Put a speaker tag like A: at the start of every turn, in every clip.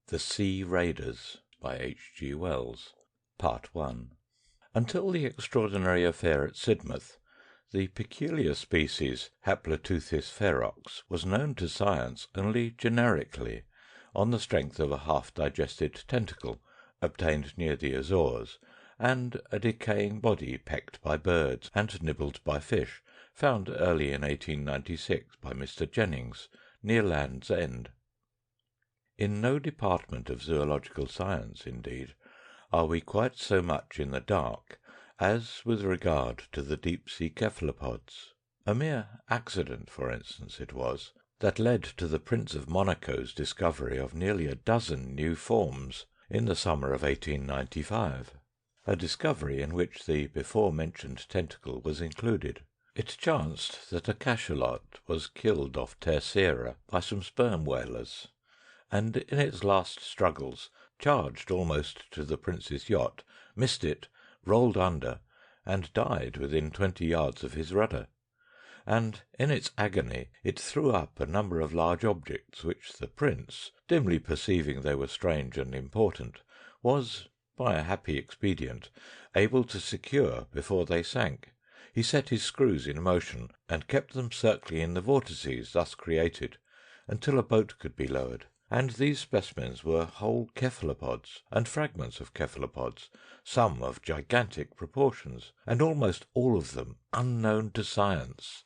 A: The Sea Raiders by H.G. Wells. Part 1. Until the extraordinary affair at Sidmouth, the peculiar species Haploteuthis ferox was known to science only generically, on the strength of a half-digested tentacle obtained near the Azores, and a decaying body pecked by birds and nibbled by fish, found early in 1896 by Mr. Jennings, near Land's End. In no department of zoological science, indeed, are we quite so much in the dark as with regard to the deep-sea cephalopods. A mere accident, for instance, it was that led to the Prince of Monaco's discovery of nearly a dozen new forms in the summer of 1895, a discovery in which the before-mentioned tentacle was included. It chanced that a cachalot was killed off Terceira by some sperm whalers, and in its last struggles charged almost to the Prince's yacht, missed it, rolled under, and died within 20 yards of his rudder. And in its agony it threw up a number of large objects which the Prince, dimly perceiving they were strange and important, was, by a happy expedient, able to secure before they sank. He set his screws in motion, and kept them circling in the vortices thus created until a boat could be lowered. And these specimens were whole cephalopods and fragments of cephalopods, some of gigantic proportions, and almost all of them unknown to science.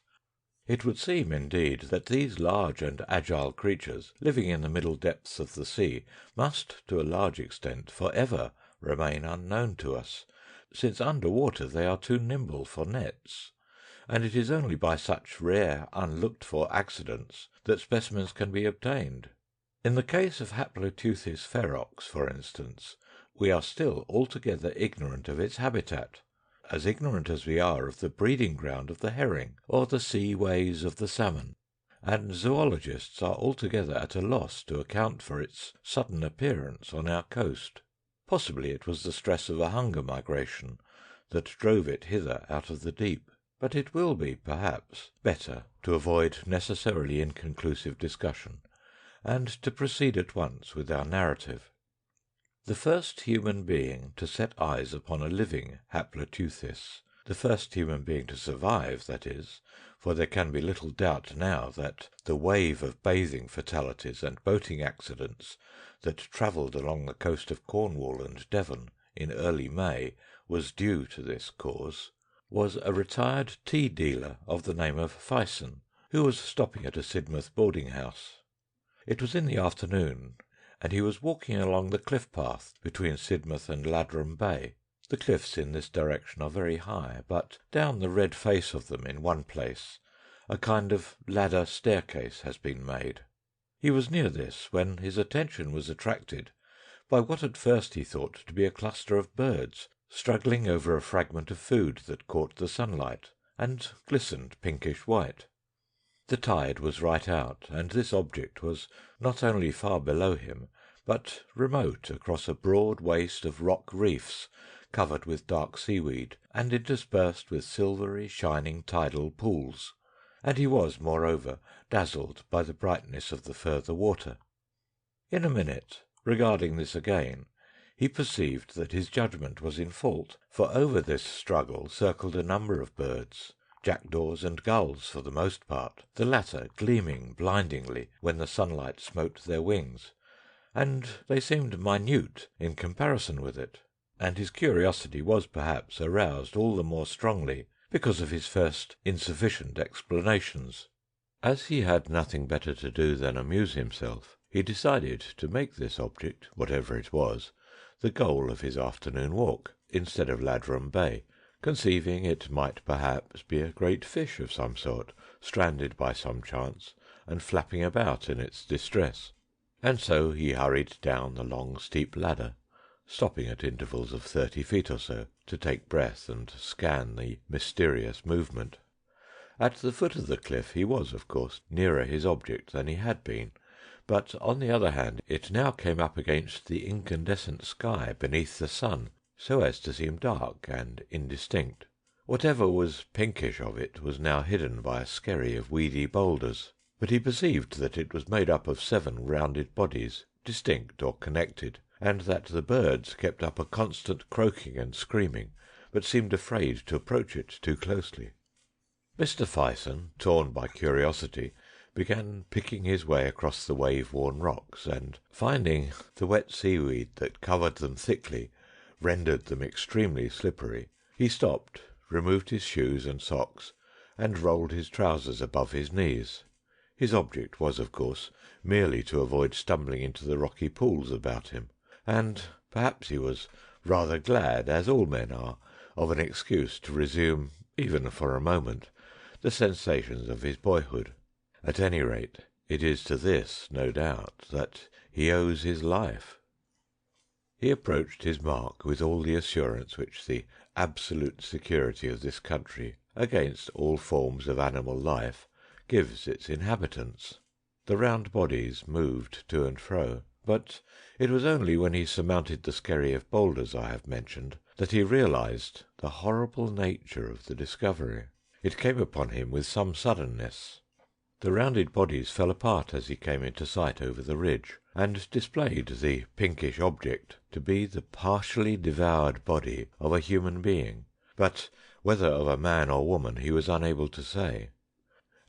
A: It would seem, indeed, that these large and agile creatures, living in the middle depths of the sea, must, to a large extent, for ever remain unknown to us, since under water they are too nimble for nets, and it is only by such rare, unlooked-for accidents that specimens can be obtained. In the case of Haploteuthis ferox, for instance, we are still altogether ignorant of its habitat, as ignorant as we are of the breeding ground of the herring or the sea ways of the salmon, and zoologists are altogether at a loss to account for its sudden appearance on our coast. Possibly it was the stress of a hunger migration that drove it hither out of the deep, but it will be, perhaps, better to avoid necessarily inconclusive discussion, and to proceed at once with our narrative. The first human being to set eyes upon a living Haploteuthis, the first human being to survive, that is, for there can be little doubt now that the wave of bathing fatalities and boating accidents that travelled along the coast of Cornwall and Devon in early May was due to this cause, was a retired tea dealer of the name of Fison, who was stopping at a Sidmouth boarding-house. It was in the afternoon, and he was walking along the cliff path between Sidmouth and Ladram Bay. The cliffs in this direction are very high, but down the red face of them in one place a kind of ladder staircase has been made. He was near this when his attention was attracted by what at first he thought to be a cluster of birds struggling over a fragment of food that caught the sunlight and glistened pinkish white. The tide was right out, and this object was not only far below him, but remote across a broad waste of rock reefs covered with dark seaweed, and interspersed with silvery shining tidal pools, and he was, moreover, dazzled by the brightness of the further water. In a minute, regarding this again, he perceived that his judgment was in fault, for over this struggle circled a number of birds, jackdaws and gulls for the most part, the latter gleaming blindingly when the sunlight smote their wings, and they seemed minute in comparison with it, and his curiosity was perhaps aroused all the more strongly because of his first insufficient explanations. As he had nothing better to do than amuse himself, he decided to make this object, whatever it was, the goal of his afternoon walk, instead of Ladram Bay, conceiving it might perhaps be a great fish of some sort, stranded by some chance, and flapping about in its distress. And so he hurried down the long steep ladder, stopping at intervals of 30 feet or so, to take breath and scan the mysterious movement. At the foot of the cliff he was, of course, nearer his object than he had been, but on the other hand it now came up against the incandescent sky beneath the sun, so as to seem dark and indistinct. Whatever was pinkish of it was now hidden by a skerry of weedy boulders, but he perceived that it was made up of 7 rounded bodies, distinct or connected, and that the birds kept up a constant croaking and screaming, but seemed afraid to approach it too closely. Mr. Fison, torn by curiosity, began picking his way across the wave-worn rocks, and finding the wet seaweed that covered them thickly rendered them extremely slippery, he stopped, removed his shoes and socks, and rolled his trousers above his knees. His object was, of course, merely to avoid stumbling into the rocky pools about him, and perhaps he was rather glad, as all men are, of an excuse to resume, even for a moment, the sensations of his boyhood. At any rate, it is to this, no doubt, that he owes his life. He approached his mark with all the assurance which the absolute security of this country against all forms of animal life gives its inhabitants. The round bodies moved to and fro, but it was only when he surmounted the skerry of boulders I have mentioned that he realized the horrible nature of the discovery. It came upon him with some suddenness. The rounded bodies fell apart as he came into sight over the ridge, and displayed the pinkish object to be the partially devoured body of a human being, but whether of a man or woman he was unable to say.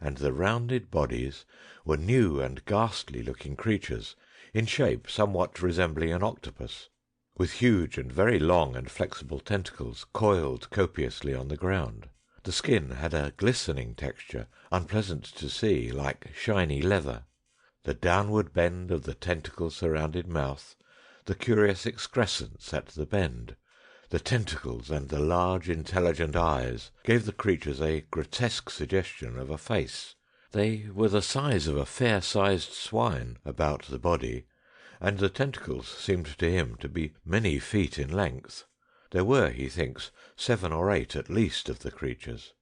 A: And the rounded bodies were new and ghastly-looking creatures, in shape somewhat resembling an octopus, with huge and very long and flexible tentacles coiled copiously on the ground. The skin had a glistening texture, unpleasant to see, like shiny leather. The downward bend of the tentacle-surrounded mouth, the curious excrescence at the bend, the tentacles and the large intelligent eyes gave the creatures a grotesque suggestion of a face. They were the size of a fair-sized swine about the body, and the tentacles seemed to him to be many feet in length. There were, he thinks, 7 or 8 at least of the creatures.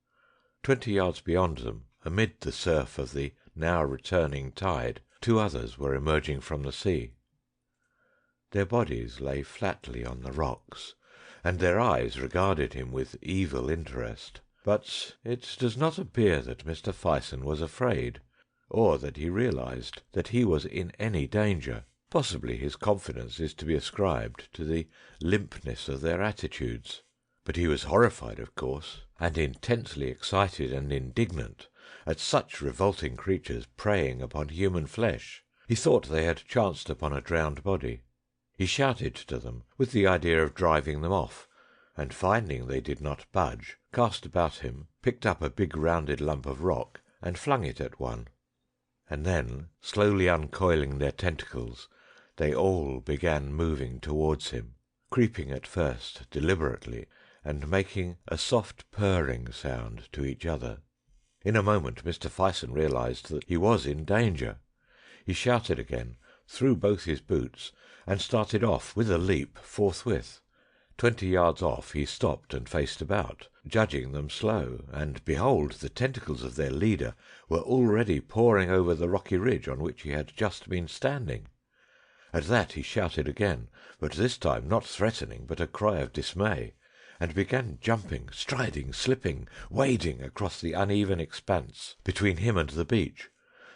A: 20 yards beyond them, amid the surf of the now returning tide, 2 others were emerging from the sea. Their bodies lay flatly on the rocks, and their eyes regarded him with evil interest. But it does not appear that Mr. Fison was afraid, or that he realized that he was in any danger. Possibly his confidence is to be ascribed to the limpness of their attitudes. But he was horrified, of course, and intensely excited and indignant at such revolting creatures preying upon human flesh. He thought they had chanced upon a drowned body. He shouted to them with the idea of driving them off, and finding they did not budge, cast about him, picked up a big rounded lump of rock, and flung it at one. And then, slowly uncoiling their tentacles, they all began moving towards him, creeping at first deliberately, and making a soft purring sound to each other. In a moment Mr. Fison realized that he was in danger. He shouted again, threw both his boots, and started off with a leap forthwith. 20 yards off he stopped and faced about, judging them slow, and behold, the tentacles of their leader were already pouring over the rocky ridge on which he had just been standing. At that he shouted again, but this time not threatening, but a cry of dismay, and began jumping, striding, slipping, wading across the uneven expanse between him and the beach.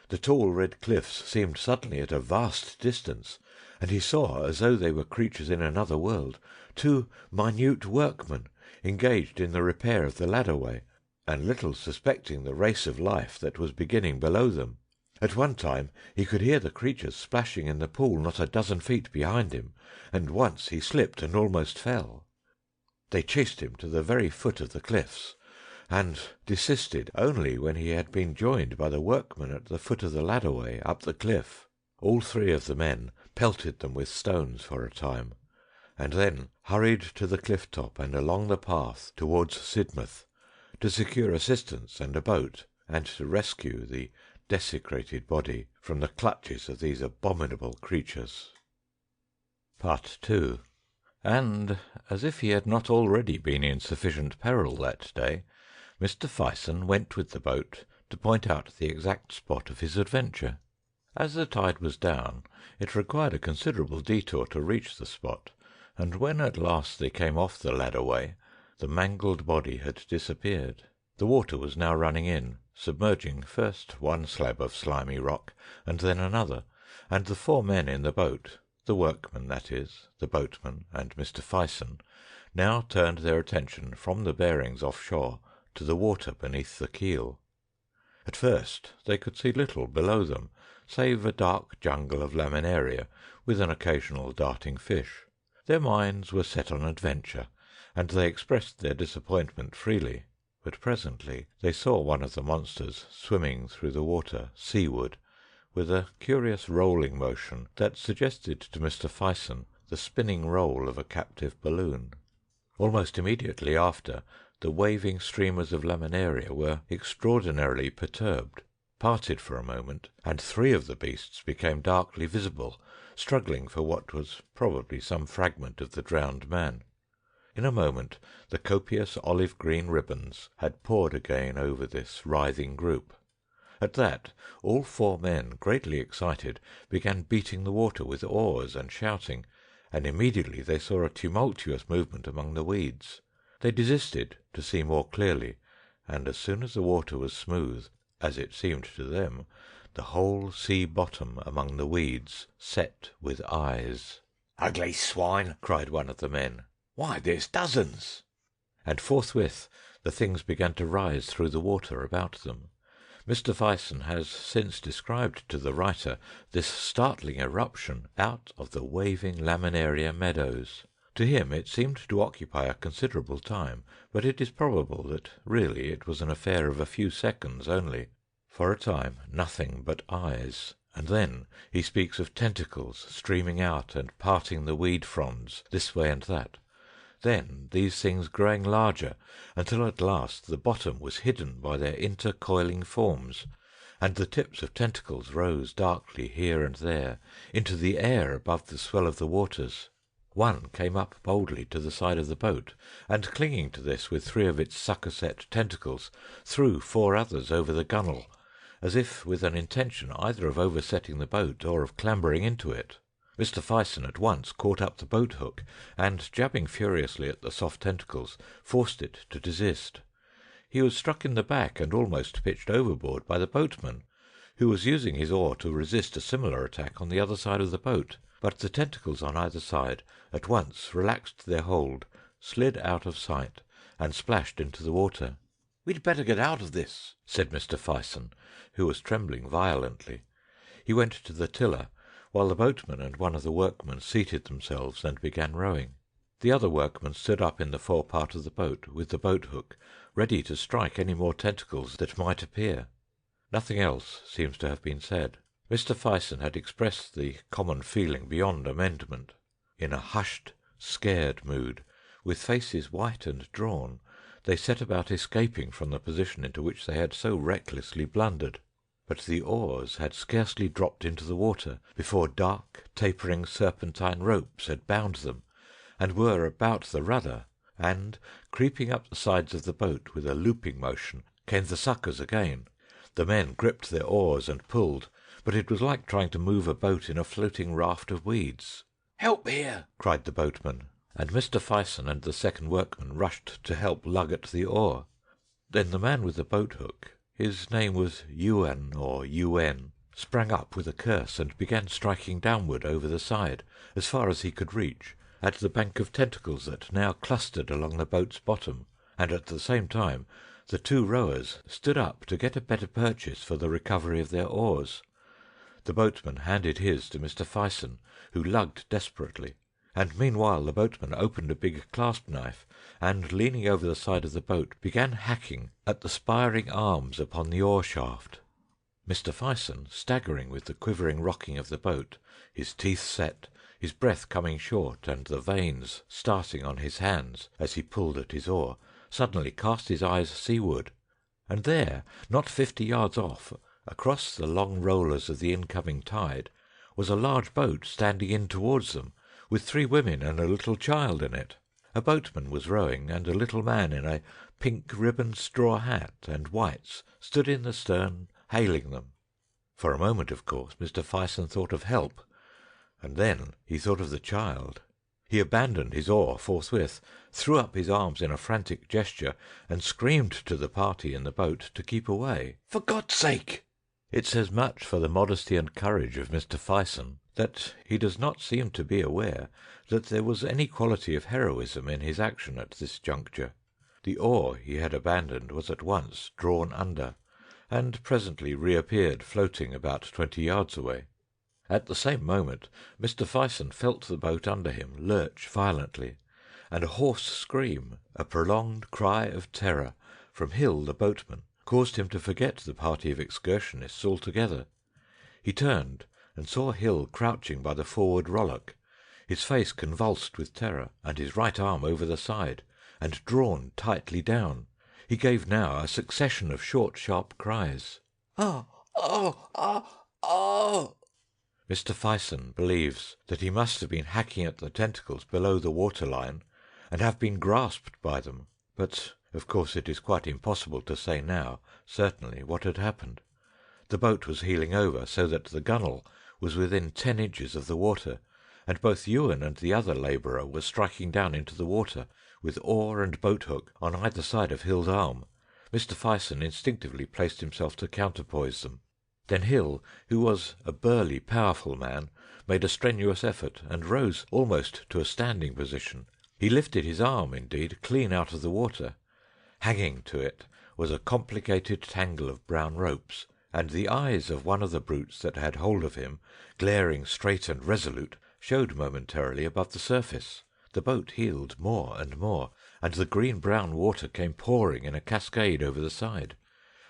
A: The tall red cliffs seemed suddenly at a vast distance, and he saw, as though they were creatures in another world, 2 minute workmen engaged in the repair of the ladderway, and little suspecting the race of life that was beginning below them. At one time he could hear the creatures splashing in the pool not a dozen feet behind him, and once he slipped and almost fell. They chased him to the very foot of the cliffs, and desisted only when he had been joined by the workmen at the foot of the ladderway up the cliff. All 3 of the men pelted them with stones for a time, and then hurried to the cliff top and along the path towards Sidmouth, to secure assistance and a boat, and to rescue the desecrated body from the clutches of these abominable creatures. Part 2. And, as if he had not already been in sufficient peril that day, Mr. Fison went with the boat to point out the exact spot of his adventure. As the tide was down, it required a considerable detour to reach the spot, and when at last they came off the ladderway, the mangled body had disappeared. The water was now running in, submerging first one slab of slimy rock and then another, and the four men in the boat, the workmen that is, the boatman and Mr. Fison, now turned their attention from the bearings offshore to the water beneath the keel. At first they could see little below them, save a dark jungle of laminaria with an occasional darting fish. Their minds were set on adventure, and they expressed their disappointment freely. But presently they saw one of the monsters swimming through the water seaward, with a curious rolling motion that suggested to Mr. Fison the spinning roll of a captive balloon. Almost immediately after, the waving streamers of laminaria were extraordinarily perturbed, parted for a moment, and three of the beasts became darkly visible, struggling for what was probably some fragment of the drowned man. In a moment the copious olive-green ribbons had poured again over this writhing group. At that, all four men, greatly excited, began beating the water with oars and shouting, and immediately they saw a tumultuous movement among the weeds. They desisted to see more clearly, and as soon as the water was smooth, as it seemed to them, the whole sea bottom among the weeds set with eyes. "Ugly swine!" cried one of the men. "Why, there's dozens!" And forthwith the things began to rise through the water about them. Mr. Fison has since described to the writer this startling eruption out of the waving laminaria meadows. To him it seemed to occupy a considerable time, but it is probable that really it was an affair of a few seconds only. For a time nothing but eyes, and then he speaks of tentacles streaming out and parting the weed fronds this way and that. Then these things growing larger, until at last the bottom was hidden by their intercoiling forms, and the tips of tentacles rose darkly here and there into the air above the swell of the waters. One came up boldly to the side of the boat, and clinging to this with three of its sucker-set tentacles, threw four others over the gunwale, as if with an intention either of oversetting the boat or of clambering into it. Mr. Fison at once caught up the boat hook, and jabbing furiously at the soft tentacles, forced it to desist. He was struck in the back and almost pitched overboard by the boatman, who was using his oar to resist a similar attack on the other side of the boat, but the tentacles on either side at once relaxed their hold, slid out of sight, and splashed into the water. "We'd better get out of this," said Mr. Fison, who was trembling violently. He went to the tiller, while the boatman and one of the workmen seated themselves and began rowing. The other workman stood up in the forepart of the boat with the boat hook, ready to strike any more tentacles that might appear. Nothing else seems to have been said. Mr. Fison had expressed the common feeling beyond amendment. In a hushed, scared mood, with faces white and drawn, they set about escaping from the position into which they had so recklessly blundered. But the oars had scarcely dropped into the water before dark, tapering serpentine ropes had bound them, and were about the rudder, and, creeping up the sides of the boat with a looping motion, came the suckers again. The men gripped their oars and pulled, but it was like trying to move a boat in a floating raft of weeds. "Help here!" cried the boatman, and Mr. Fison and the second workman rushed to help lug at the oar. Then the man with the boat hook, his name was Yuan or Yuen, sprang up with a curse and began striking downward over the side, as far as he could reach, at the bank of tentacles that now clustered along the boat's bottom, and at the same time the two rowers stood up to get a better purchase for the recovery of their oars. The boatman handed his to Mr. Fison, who lugged desperately, and meanwhile the boatman opened a big clasp knife, and, leaning over the side of the boat, began hacking at the spiring arms upon the oar shaft. Mr. Fison, staggering with the quivering rocking of the boat, his teeth set, his breath coming short, and the veins starting on his hands as he pulled at his oar, suddenly cast his eyes seaward, and there, not 50 yards off, across the long rollers of the incoming tide, was a large boat standing in towards them, with 3 women and a little child in it. A boatman was rowing, and a little man in a pink ribboned straw hat and whites stood in the stern, hailing them. For a moment, of course, Mr. Fison thought of help, and then he thought of the child. He abandoned his oar forthwith, threw up his arms in a frantic gesture, and screamed to the party in the boat to keep away. "For God's sake!" It says much for the modesty and courage of Mr. Fison that he does not seem to be aware that there was any quality of heroism in his action at this juncture. The oar he had abandoned was at once drawn under, and presently reappeared floating about 20 yards away. At the same moment Mr. Fison felt the boat under him lurch violently, and a hoarse scream, a prolonged cry of terror from Hill the boatman, caused him to forget the party of excursionists altogether. He turned and saw Hill crouching by the forward rollock, his face convulsed with terror, and his right arm over the side, and drawn tightly down. He gave now a succession of short, sharp cries. "Oh! Oh! Oh! Oh!" Mr. Fison believes that he must have been hacking at the tentacles below the water-line, and have been grasped by them, but of course it is quite impossible to say now certainly what had happened. The boat was heeling over, so that the gunwale was within 10 inches of the water, and both Ewan and the other labourer were striking down into the water, with oar and boat-hook on either side of Hill's arm. Mr. Fison instinctively placed himself to counterpoise them. Then Hill, who was a burly, powerful man, made a strenuous effort, and rose almost to a standing position. He lifted his arm, indeed, clean out of the water. Hanging to it was a complicated tangle of brown ropes, and the eyes of one of the brutes that had hold of him, glaring straight and resolute, showed momentarily above the surface. The boat heeled more and more, and the green-brown water came pouring in a cascade over the side.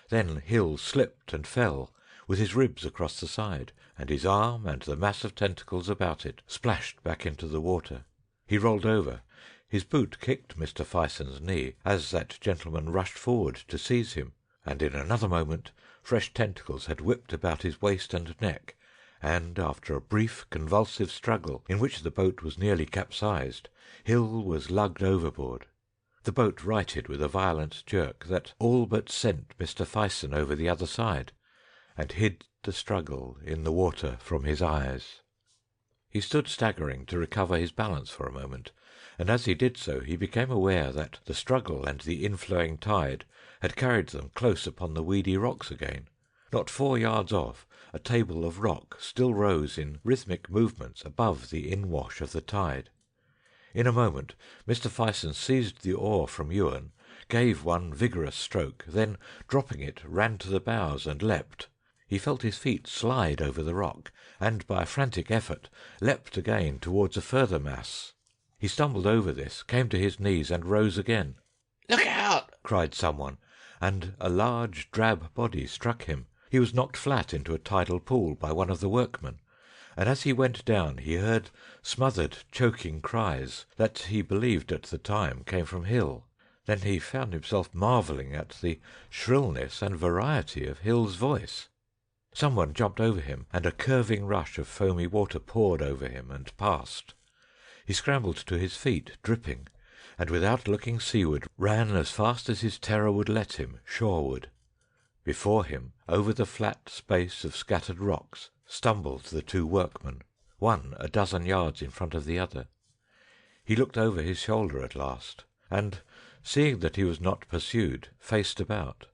A: Then Hill slipped and fell, with his ribs across the side, and his arm and the mass of tentacles about it splashed back into the water. He rolled over. His boot kicked Mr. Fison's knee as that gentleman rushed forward to seize him, and in another moment fresh tentacles had whipped about his waist and neck, and after a brief convulsive struggle, in which the boat was nearly capsized, Hill was lugged overboard. The boat righted with a violent jerk that all but sent Mr. Fison over the other side, and hid the struggle in the water from his eyes. He stood staggering to recover his balance for a moment, and as he did so he became aware that the struggle and the inflowing tide had carried them close upon the weedy rocks again. Not 4 yards off, a table of rock still rose in rhythmic movements above the inwash of the tide. In a moment Mr. Fison seized the oar from Ewan, gave one vigorous stroke, then, dropping it, ran to the bows and leapt. He felt his feet slide over the rock, and by a frantic effort leapt again towards a further mass. He stumbled over this, came to his knees, and rose again. "Look out!" cried someone, and a large drab body struck him. He was knocked flat into a tidal pool by one of the workmen, and as he went down he heard smothered, choking cries that he believed at the time came from Hill. Then he found himself marvelling at the shrillness and variety of Hill's voice. Someone jumped over him, and a curving rush of foamy water poured over him and passed. He scrambled to his feet, dripping, and without looking seaward ran as fast as his terror would let him, shoreward. Before him, over the flat space of scattered rocks, stumbled the 2 workmen, one a dozen yards in front of the other. He looked over his shoulder at last, and, seeing that he was not pursued, faced about.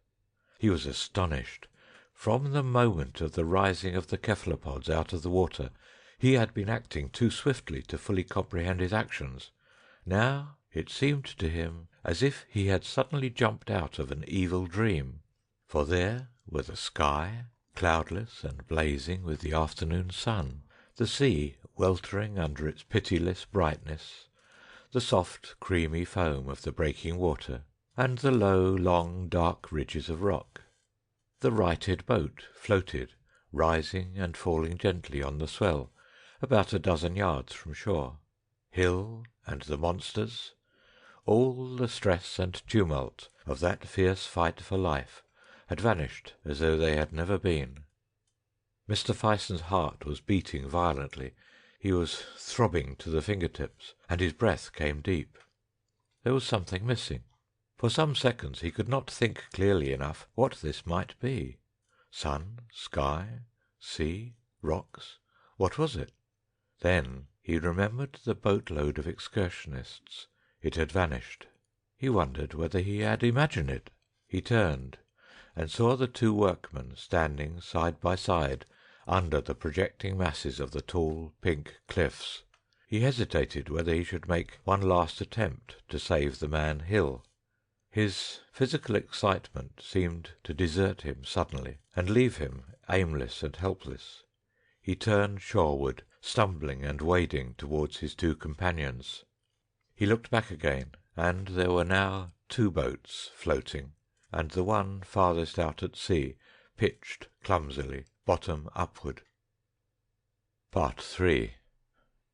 A: He was astonished. From the moment of the rising of the cephalopods out of the water, he had been acting too swiftly to fully comprehend his actions. Now it seemed to him as if he had suddenly jumped out of an evil dream. For there were the sky, cloudless and blazing with the afternoon sun, the sea weltering under its pitiless brightness, the soft creamy foam of the breaking water, and the low, long, dark ridges of rock. The righted boat floated, rising and falling gently on the swell, about a dozen yards from shore. Hill and the monsters, all the stress and tumult of that fierce fight for life, had vanished as though they had never been. Mr. Fison's heart was beating violently. He was throbbing to the fingertips, and his breath came deep. There was something missing. For some seconds he could not think clearly enough what this might be. Sun, sky, sea, rocks, what was it? Then he remembered the boatload of excursionists. It had vanished. He wondered whether he had imagined it. He turned, and saw the two workmen standing side by side under the projecting masses of the tall pink cliffs. He hesitated whether he should make one last attempt to save the man Hill. His physical excitement seemed to desert him suddenly, and leave him aimless and helpless. He turned shoreward, stumbling and wading towards his two companions. He looked back again, and there were now two boats floating, and the one farthest out at sea pitched clumsily, bottom upward. Part 3.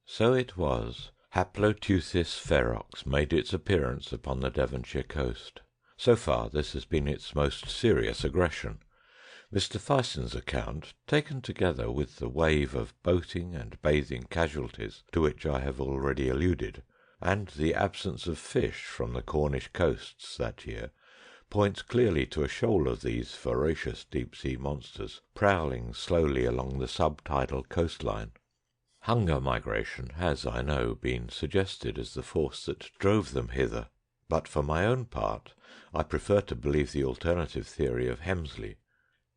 A: So it was Haploteuthis ferox made its appearance upon the Devonshire coast. So far this has been its most serious aggression. Mr. Fison's account, taken together with the wave of boating and bathing casualties to which I have already alluded, and the absence of fish from the Cornish coasts that year, points clearly to a shoal of these voracious deep-sea monsters prowling slowly along the sub-tidal coastline. Hunger migration has, I know, been suggested as the force that drove them hither, but for my own part I prefer to believe the alternative theory of Hemsley.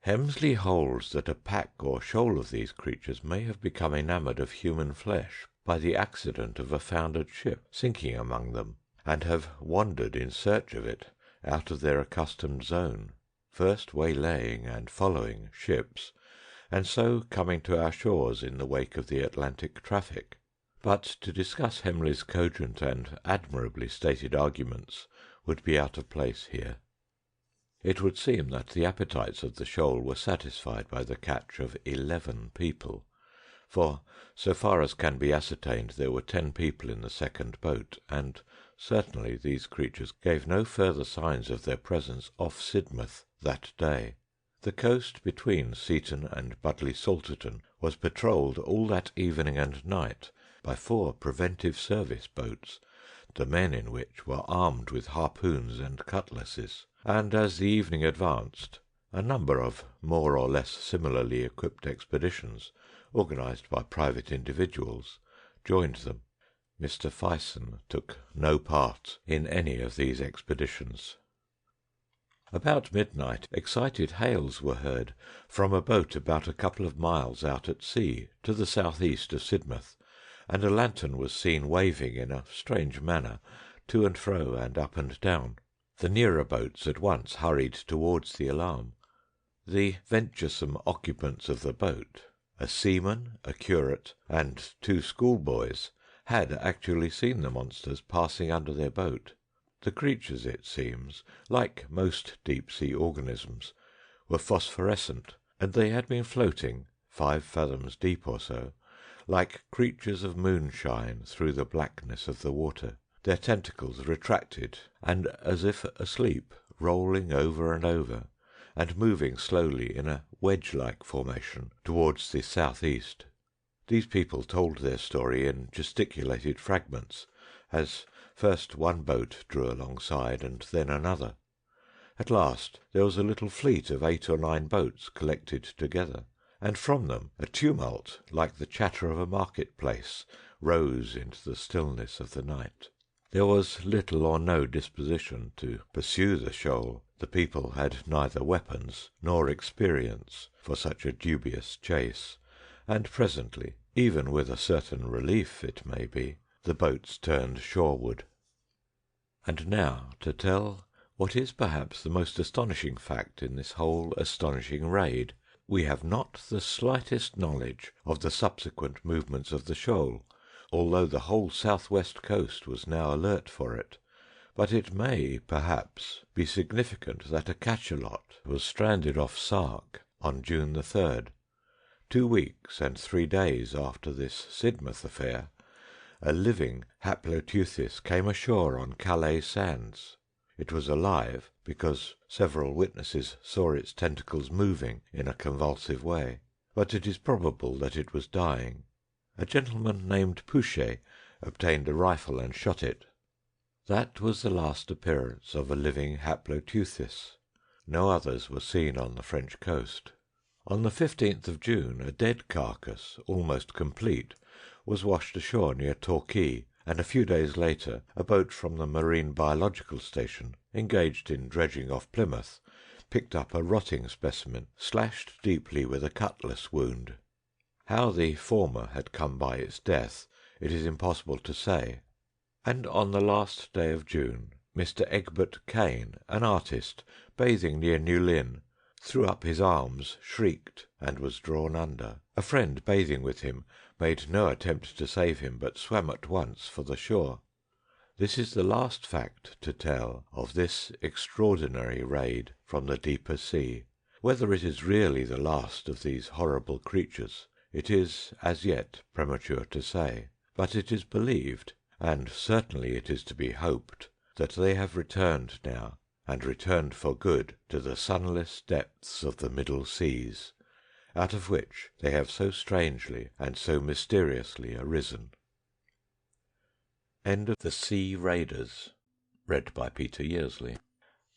A: Hemsley holds that a pack or shoal of these creatures may have become enamoured of human flesh by the accident of a foundered ship sinking among them, and have wandered in search of it out of their accustomed zone, first waylaying and following ships, and so coming to our shores in the wake of the Atlantic traffic. But to discuss Hemsley's cogent and admirably stated arguments would be out of place here. It would seem that the appetites of the shoal were satisfied by the catch of 11 people, for, so far as can be ascertained, there were 10 people in the second boat, and certainly these creatures gave no further signs of their presence off Sidmouth that day. The coast between Seaton and Budleigh Salterton was patrolled all that evening and night by 4 preventive service boats, the men in which were armed with harpoons and cutlasses, and as the evening advanced, a number of more or less similarly equipped expeditions, organised by private individuals, joined them. Mr. Fison took no part in any of these expeditions. About midnight excited hails were heard from a boat about a couple of miles out at sea to the south-east of Sidmouth, and a lantern was seen waving in a strange manner to and fro and up and down. The nearer boats at once hurried towards the alarm. The venturesome occupants of the boat, a seaman, a curate, and 2 schoolboys, had actually seen the monsters passing under their boat. The creatures, it seems, like most deep-sea organisms, were phosphorescent, and they had been floating, 5 fathoms deep or so, like creatures of moonshine through the blackness of the water, their tentacles retracted and as if asleep, rolling over and over, and moving slowly in a wedge-like formation towards the south-east. These people told their story in gesticulated fragments, as first one boat drew alongside and then another. At last there was a little fleet of 8 or 9 boats collected together, and from them a tumult like the chatter of a market-place rose into the stillness of the night. There was little or no disposition to pursue the shoal. The people had neither weapons nor experience for such a dubious chase, and presently, even with a certain relief it may be, the boats turned shoreward. And now to tell what is perhaps the most astonishing fact in this whole astonishing raid. We have not the slightest knowledge of the subsequent movements of the shoal, although the whole south-west coast was now alert for it, but it may, perhaps, be significant that a cachalot was stranded off Sark on June the 3rd, 2 weeks and 3 days after this Sidmouth affair. A living Haploteuthis came ashore on Calais sands. It was alive because several witnesses saw its tentacles moving in a convulsive way, but it is probable that it was dying. A gentleman named Pouchet obtained a rifle and shot it. That was the last appearance of a living Haploteuthis. No others were seen on the French coast. On the 15th of June a dead carcass, almost complete, was washed ashore near Torquay, and a few days later a boat from the Marine Biological Station, engaged in dredging off Plymouth, picked up a rotting specimen, slashed deeply with a cutlass wound. How the former had come by its death it is impossible to say. And on the last day of June, Mr. Egbert Kane, an artist, bathing near New Lynn, threw up his arms, shrieked, and was drawn under. A friend bathing with him made no attempt to save him, but swam at once for the shore. This is the last fact to tell of this extraordinary raid from the deeper sea. Whether it is really the last of these horrible creatures, it is as yet premature to say, but it is believed, and certainly it is to be hoped, that they have returned now, and returned for good, to the sunless depths of the Middle Seas, out of which they have so strangely and so mysteriously arisen. End of The Sea Raiders, read by Peter Yearsley.